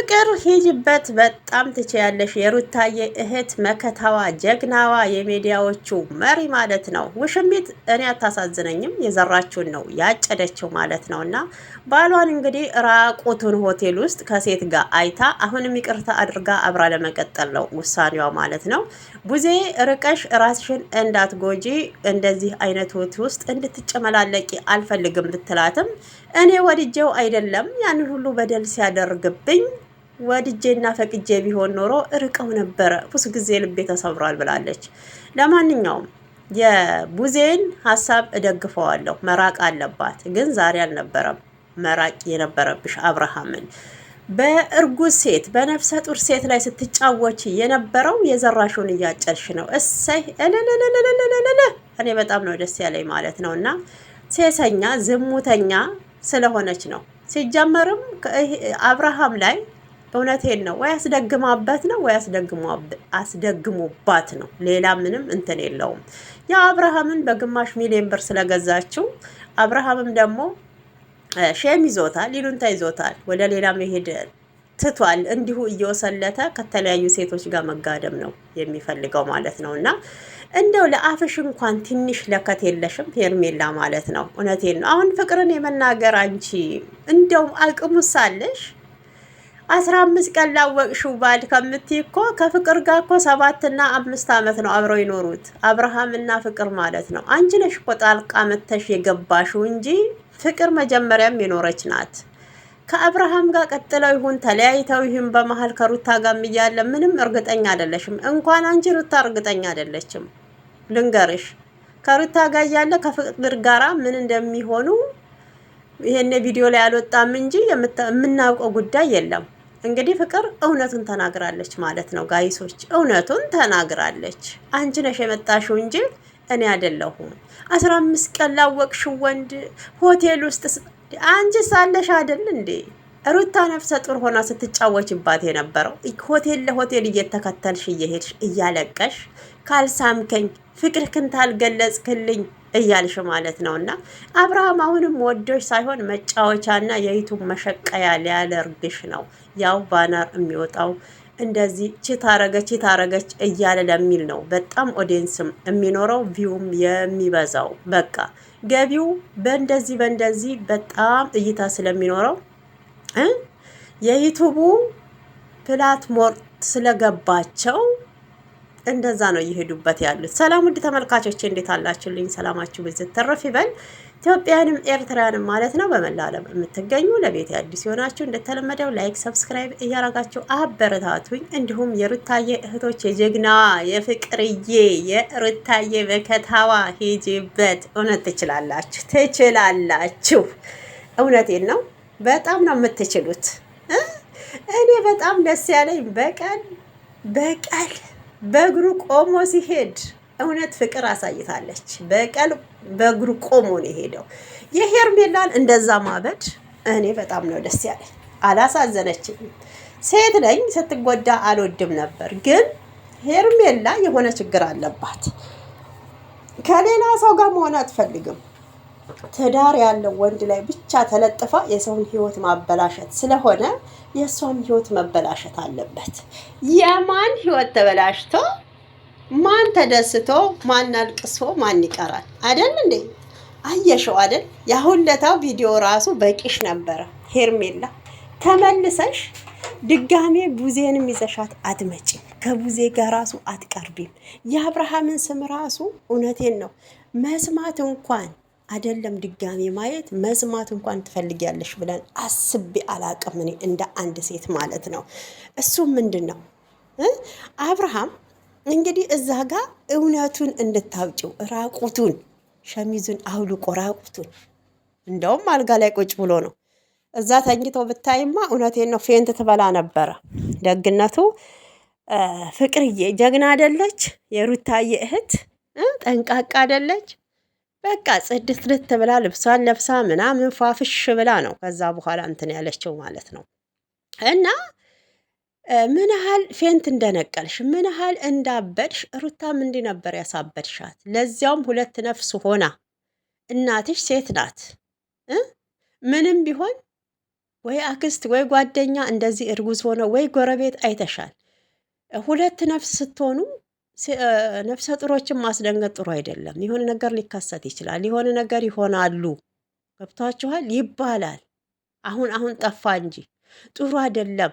ፍቅር ሂጅበት፣ በጣም ትችያለሽ። የሩታዬ እህት መከታዋ፣ ጀግናዋ፣ የሚዲያዎቹ መሪ ማለት ነው። ውሽሚት እኔ አታሳዝነኝም፣ የዘራችውን ነው ያጨደችው ማለት ነው። እና ባሏን እንግዲህ ራቁቱን ሆቴል ውስጥ ከሴት ጋር አይታ አሁንም ይቅርታ አድርጋ አብራ ለመቀጠል ነው ውሳኔዋ ማለት ነው። ቡዜ ርቀሽ ራስሽን እንዳትጎጂ፣ እንደዚህ አይነት ህይወት ውስጥ እንድትጨመላለቂ አልፈልግም ብትላትም እኔ ወድጄው አይደለም ያንን ሁሉ በደል ሲያደርግብኝ ወድጄና ፈቅጄ ቢሆን ኖሮ እርቀው ነበረ፣ ብዙ ጊዜ ልቤ ተሰብሯል ብላለች። ለማንኛውም የቡዜን ሀሳብ እደግፈዋለሁ። መራቅ አለባት፣ ግን ዛሬ አልነበረም መራቅ የነበረብሽ አብርሃምን። በእርጉዝ ሴት በነፍሰ ጡር ሴት ላይ ስትጫወች የነበረው የዘራሽውን እያጨርሽ ነው። እሰይ እልልልልልልልል እኔ በጣም ነው ደስ ያለኝ ማለት ነው። እና ሴሰኛ ዝሙተኛ ስለሆነች ነው። ሲጀመርም አብርሃም ላይ እውነቴን ነው ወይ አስደግማበት ነው ወይ አስደግሙባት ነው። ሌላ ምንም እንትን የለውም። ያ አብርሃምን በግማሽ ሚሊዮን ብር ስለገዛችው አብርሃምም ደግሞ ሼም ይዞታል፣ ይሉንታ ይዞታል። ወደ ሌላ መሄድ ትቷል። እንዲሁ እየወሰለተ ከተለያዩ ሴቶች ጋር መጋደም ነው የሚፈልገው ማለት ነው። እና እንደው ለአፍሽ እንኳን ትንሽ ለከት የለሽም ሄርሜላ ማለት ነው። እውነቴን ነው። አሁን ፍቅርን የመናገር አንቺ እንደው አቅሙ ሳለሽ 15 ቀን ላወቅሽው ባል ከምትይ እኮ ከፍቅር ጋር እኮ 7 እና 5 ዓመት ነው አብረው ይኖሩት አብርሃም እና ፍቅር ማለት ነው። አንቺ ነሽ እኮ ጣልቃ መተሽ የገባሽው እንጂ ፍቅር መጀመሪያም የኖረች ናት። ከአብርሃም ጋር ቀጥለው ይሁን ተለያይተው ይሁን በመሀል ከሩታ ጋር እያለ ምንም እርግጠኛ አይደለሽም። እንኳን አንቺ ሩታ እርግጠኛ አይደለችም። ልንገርሽ ከሩታ ጋር እያለ ከፍቅር ጋራ ምን እንደሚሆኑ ይሄን ቪዲዮ ላይ አልወጣም እንጂ የምናውቀው ጉዳይ የለም። እንግዲህ ፍቅር እውነቱን ተናግራለች ማለት ነው ጋይሶች፣ እውነቱን ተናግራለች። አንቺ ነሽ የመጣሽው እንጂ እኔ አይደለሁም። 15 ቀን ላወቅሽው ወንድ ሆቴል ውስጥ አንቺ ሳለሽ አይደል እንዴ ሩታ ነፍሰ ጡር ሆና ስትጫወችባት የነበረው? ሆቴል ለሆቴል እየተከተልሽ እየሄድሽ እያለቀሽ ካልሳምከኝ ፍቅርክን ታልገለጽክልኝ እያልሽ ማለት ነው። እና አብርሃም አሁንም ወዶሽ ሳይሆን መጫወቻና የዩቱብ መሸቀያ ሊያደርግሽ ነው። ያው ባነር የሚወጣው እንደዚህ ቺታረገች እያለ ለሚል ነው። በጣም ኦዲየንስም የሚኖረው ቪውም የሚበዛው በቃ ገቢው በእንደዚህ በጣም እይታ ስለሚኖረው የዩቱቡ ፕላትፎርም ስለገባቸው እንደዛ ነው እየሄዱበት ያሉት። ሰላም ውድ ተመልካቾች እንዴት አላችሁልኝ? ሰላማችሁ ብዝት ተረፍ ይበል። ኢትዮጵያንም ኤርትራንም ማለት ነው በመላ ዓለም የምትገኙ ለቤት አዲስ የሆናችሁ እንደተለመደው ላይክ፣ ሰብስክራይብ እያረጋችሁ አበረታቱኝ። እንዲሁም የሩታዬ እህቶች የጀግናዋ የፍቅርዬ የሩታዬ በከታዋ ሂጂበት። እውነት ትችላላችሁ። እውነቴን ነው። በጣም ነው የምትችሉት። እኔ በጣም ደስ ያለኝ በቀል በእግሩ ቆሞ ሲሄድ እውነት ፍቅር አሳይታለች። በቀል በእግሩ ቆሞ ነው የሄደው። የሄርሜላን እንደዛ ማበድ እኔ በጣም ነው ደስ ያለኝ። አላሳዘነችኝም። ሴት ነኝ ስትጎዳ አልወድም ነበር፣ ግን ሄርሜላ የሆነ ችግር አለባት። ከሌላ ሰው ጋር መሆን አትፈልግም። ትዳር ያለው ወንድ ላይ ብቻ ተለጥፋ የሰውን ህይወት ማበላሸት ስለሆነ የእሷም ህይወት መበላሸት አለበት። የማን ህይወት ተበላሽቶ ማን ተደስቶ ማን አልቅሶ ማን ይቀራል? አይደል እንዴ? አየሽው አይደል? ያሁለታው ቪዲዮ ራሱ በቂሽ ነበረ። ሄርሜላ ተመልሰሽ ድጋሜ ቡዜንም ይዘሻት አትመጪም። ከቡዜ ጋር ራሱ አትቀርቢም። የአብርሃምን ስም ራሱ እውነቴን ነው መስማት እንኳን አይደለም ድጋሜ ማየት መስማት እንኳን ትፈልጊያለሽ ብለን አስቤ አላቅም እኔ እንደ አንድ ሴት ማለት ነው። እሱ ምንድን ነው አብርሃም እንግዲህ እዛ ጋር እውነቱን እንድታውጪው ራቁቱን ሸሚዙን አውልቆ ራቁቱን እንደውም አልጋ ላይ ቁጭ ብሎ ነው። እዛ ተኝቶ ብታይማ እውነቴን ነው ፌንት ትበላ ነበረ። ደግነቱ ፍቅርዬ ጀግና አይደለች? የሩታዬ እህት ጠንቃቃ አይደለች? በቃ ጽድት ልት ብላ ልብሷን ለብሳ ምናምን ፏፍሽ ብላ ነው ከዛ በኋላ እንትን ያለችው ማለት ነው። እና ምን ያህል ፌንት እንደነቀልሽ ምን ያህል እንዳበድሽ ሩታም እንዲህ ነበር ያሳበድሻት። ለዚያውም 2 ነፍስ ሆና እናትሽ ሴት ናት። ምንም ቢሆን ወይ አክስት ወይ ጓደኛ እንደዚህ እርጉዝ ሆነ ወይ ጎረቤት አይተሻል። ሁለት ነፍስ ስትሆኑ ነፍሰ ጡሮችን ማስደንገጥ ጥሩ አይደለም። የሆነ ነገር ሊከሰት ይችላል። የሆነ ነገር ይሆናሉ። ገብቷችኋል ይባላል። አሁን ጠፋ እንጂ ጥሩ አይደለም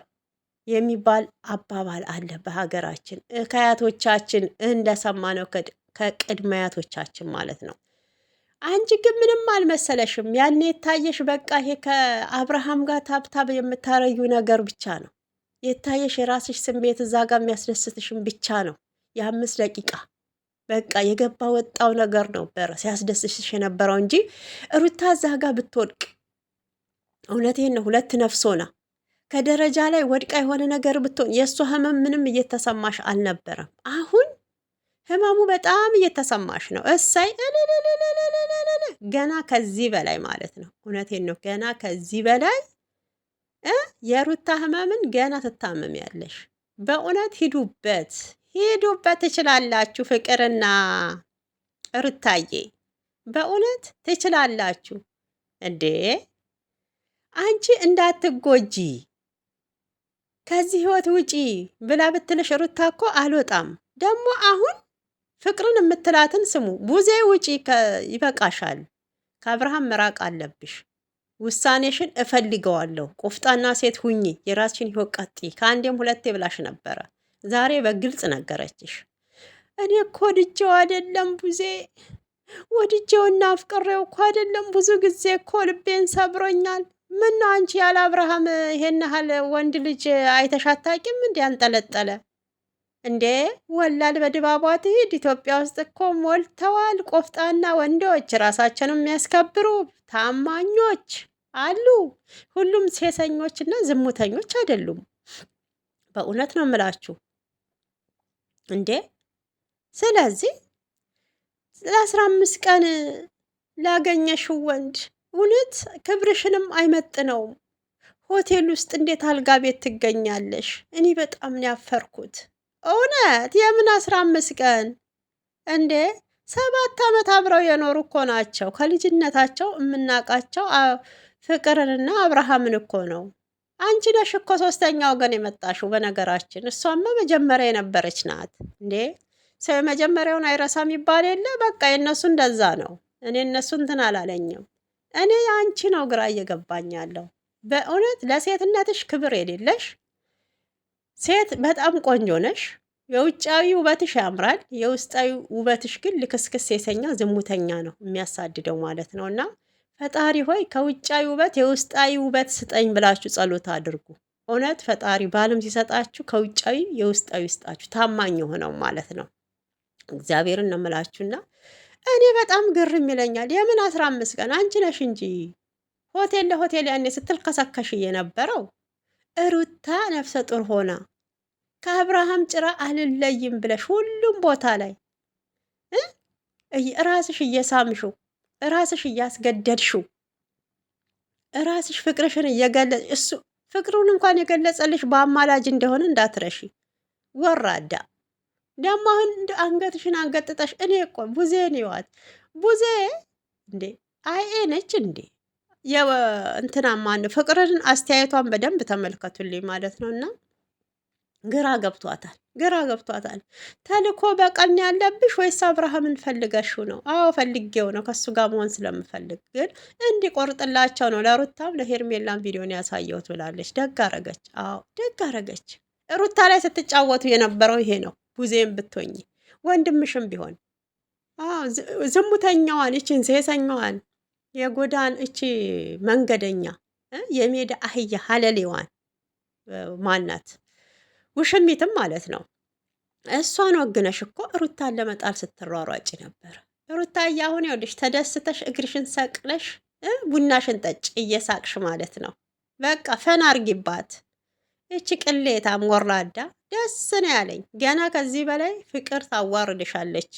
የሚባል አባባል አለ በሀገራችን ከአያቶቻችን እንደሰማነው ከቅድመ አያቶቻችን ማለት ነው። አንቺ ግን ምንም አልመሰለሽም። ያኔ የታየሽ በቃ ይሄ ከአብርሃም ጋር ታብታብ የምታረዩ ነገር ብቻ ነው የታየሽ። የራስሽ ስሜት እዛ ጋር የሚያስደስትሽም ብቻ ነው። የ5 ደቂቃ በቃ የገባ ወጣው ነገር ነበረ ሲያስደስትሽ የነበረው እንጂ ሩታ እዛ ጋር ብትወድቅ እውነቴን ነው 2 ነፍስ ሆና ከደረጃ ላይ ወድቃ የሆነ ነገር ብትሆን የእሷ ህመም ምንም እየተሰማሽ አልነበረም። አሁን ህመሙ በጣም እየተሰማሽ ነው። እሳይ ገና ከዚህ በላይ ማለት ነው። እውነቴን ነው። ገና ከዚህ በላይ የሩታ ህመምን ገና ትታመሚያለሽ። በእውነት ሂዱበት፣ ሂዱበት ትችላላችሁ። ፍቅርና ሩታዬ በእውነት ትችላላችሁ እንዴ! አንቺ እንዳትጎጂ ከዚህ ህይወት ውጪ ብላ ብትልሽ ሩታ እኮ አልወጣም። ደግሞ አሁን ፍቅርን የምትላትን ስሙ። ቡዜ ውጪ፣ ይበቃሻል። ከአብርሃም መራቅ አለብሽ። ውሳኔሽን እፈልገዋለሁ። ቆፍጣና ሴት ሁኚ። የራስሽን ህይወት ቀጥይ። ከአንዴም 2 ብላሽ ነበረ። ዛሬ በግልጽ ነገረችሽ። እኔ እኮ ወድጄው አይደለም ቡዜ፣ ወድጄውና አፍቅሬው እኮ አይደለም። ብዙ ጊዜ እኮ ልቤን ሰብሮኛል። ምን ነው አንቺ ያለ አብርሃም ይሄን ያህል ወንድ ልጅ አይተሽ አታውቂም? እንዴ አንጠለጠለ እንዴ? ወላድ በድባቧ ትሂድ። ኢትዮጵያ ውስጥ እኮ ሞልተዋል ቆፍጣና ወንዶች፣ ራሳቸውን የሚያስከብሩ ታማኞች አሉ። ሁሉም ሴሰኞችና ዝሙተኞች አይደሉም። በእውነት ነው የምላችሁ እንዴ። ስለዚህ ለ15 ቀን ላገኘሽው ወንድ እውነት ክብርሽንም አይመጥነውም። ሆቴል ውስጥ እንዴት አልጋ ቤት ትገኛለሽ? እኔ በጣም ነው ያፈርኩት። እውነት የምን 15 ቀን እንዴ? 7 ዓመት አብረው የኖሩ እኮ ናቸው። ከልጅነታቸው የምናውቃቸው ፍቅርንና አብርሃምን እኮ ነው። አንቺ ነሽ እኮ 3ኛ ወገን የመጣሽው። በነገራችን እሷማ መጀመሪያ የነበረች ናት እንዴ። ሰው የመጀመሪያውን አይረሳም ይባል የለ? በቃ የእነሱ እንደዛ ነው። እኔ እነሱ እንትን አላለኝም። እኔ የአንቺ ነው ግራ እየገባኛለሁ። በእውነት ለሴትነትሽ ክብር የሌለሽ ሴት። በጣም ቆንጆ ነሽ። የውጫዊ ውበትሽ ያምራል። የውስጣዊ ውበትሽ ግን ልክስክስ ሴሰኛ ዝሙተኛ ነው የሚያሳድደው ማለት ነው። እና ፈጣሪ ሆይ ከውጫዊ ውበት የውስጣዊ ውበት ስጠኝ ብላችሁ ጸሎት አድርጉ። እውነት ፈጣሪ ባልም ሲሰጣችሁ ከውጫዊ የውስጣዊ ይስጣችሁ፣ ታማኝ የሆነው ማለት ነው። እግዚአብሔርን ነው የምላችሁና እኔ በጣም ግርም ይለኛል። የምን 15 ቀን አንቺ ነሽ እንጂ ሆቴል ለሆቴል ያኔ ስትል ከሰከሽ የነበረው ሩታ ነፍሰ ጡር ሆና ከአብርሃም ጭራ አልለይም ብለሽ ሁሉም ቦታ ላይ ራስሽ እየሳምሽው፣ ራስሽ እያስገደድሽው፣ ራስሽ ፍቅርሽን እየገለጽ እሱ ፍቅሩን እንኳን የገለጸልሽ በአማላጅ እንደሆነ እንዳትረሺ። ወራዳ ደግሞ አሁን አንገትሽን አንገጥጠሽ እኔ እኮ ቡዜን ይዋት ቡዜ እንዴ አይኤ ነች እንዴ? እንትና ማን ፍቅርን አስተያየቷን በደንብ ተመልከቱልኝ ማለት ነው። እና ግራ ገብቷታል። ተልኮ በቀን ያለብሽ ወይስ አብርሃምን ፈልገሽው ነው? አዎ ፈልጌው ነው፣ ከሱ ጋር መሆን ስለምፈልግ ግን እንዲቆርጥላቸው ነው። ለሩታም ለሄርሜላም ቪዲዮን ያሳየሁት ብላለች። ደግ አረገች። አዎ ደግ አረገች። ሩታ ላይ ስትጫወቱ የነበረው ይሄ ነው። ቡዜም ብትሆኝ ወንድምሽም ቢሆን ዝሙተኛዋን እቺን ሴሰኛዋን የጎዳን እቺ መንገደኛ የሜዳ አህያ ሀለሌዋን ማናት ውሽሚትም ማለት ነው። እሷን ወግነሽ እኮ ሩታን ለመጣል ስትሯሯጭ ነበር። ሩታዬ አሁን ይኸውልሽ ተደስተሽ እግርሽን ሰቅለሽ ቡናሽን ጠጭ እየሳቅሽ ማለት ነው። በቃ ፈን አርጊባት። እቺ ቅሌታም ወራዳ ደስ ነው ያለኝ። ገና ከዚህ በላይ ፍቅር ታዋርድሻለች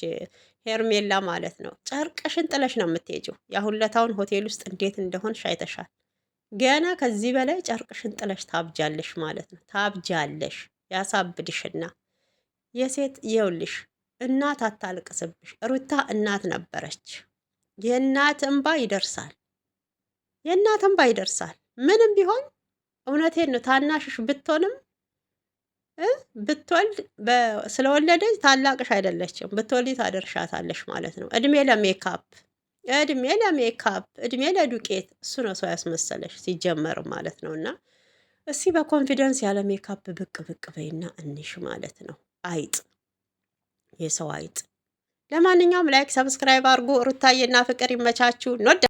ሄርሜላ ማለት ነው። ጨርቅሽን ጥለሽ ነው የምትሄጂው። ያሁለታውን ሆቴል ውስጥ እንዴት እንደሆንሽ አይተሻል። ገና ከዚህ በላይ ጨርቅሽን ጥለሽ ታብጃለሽ ማለት ነው። ታብጃለሽ። ያሳብድሽና የሴት ይኸውልሽ እናት አታልቅስብሽ። ሩታ እናት ነበረች። የእናት እንባ ይደርሳል። ምንም ቢሆን እውነቴን ነው። ታናሽሽ ብትሆንም ብትወልድ ስለወለደች ታላቅሽ አይደለችም። ብትወልድ ታደርሻታለሽ ማለት ነው። እድሜ ለሜካፕ እድሜ ለሜካፕ እድሜ ለዱቄት እሱ ነው ሰው ያስመሰለሽ ሲጀመር ማለት ነው። እና እስቲ በኮንፊደንስ ያለ ሜካፕ ብቅ ብቅ በይና እንሽ ማለት ነው። አይጥ የሰው አይጥ። ለማንኛውም ላይክ ሰብስክራይብ አድርጉ። ሩታዬና ፍቅር ይመቻችሁ።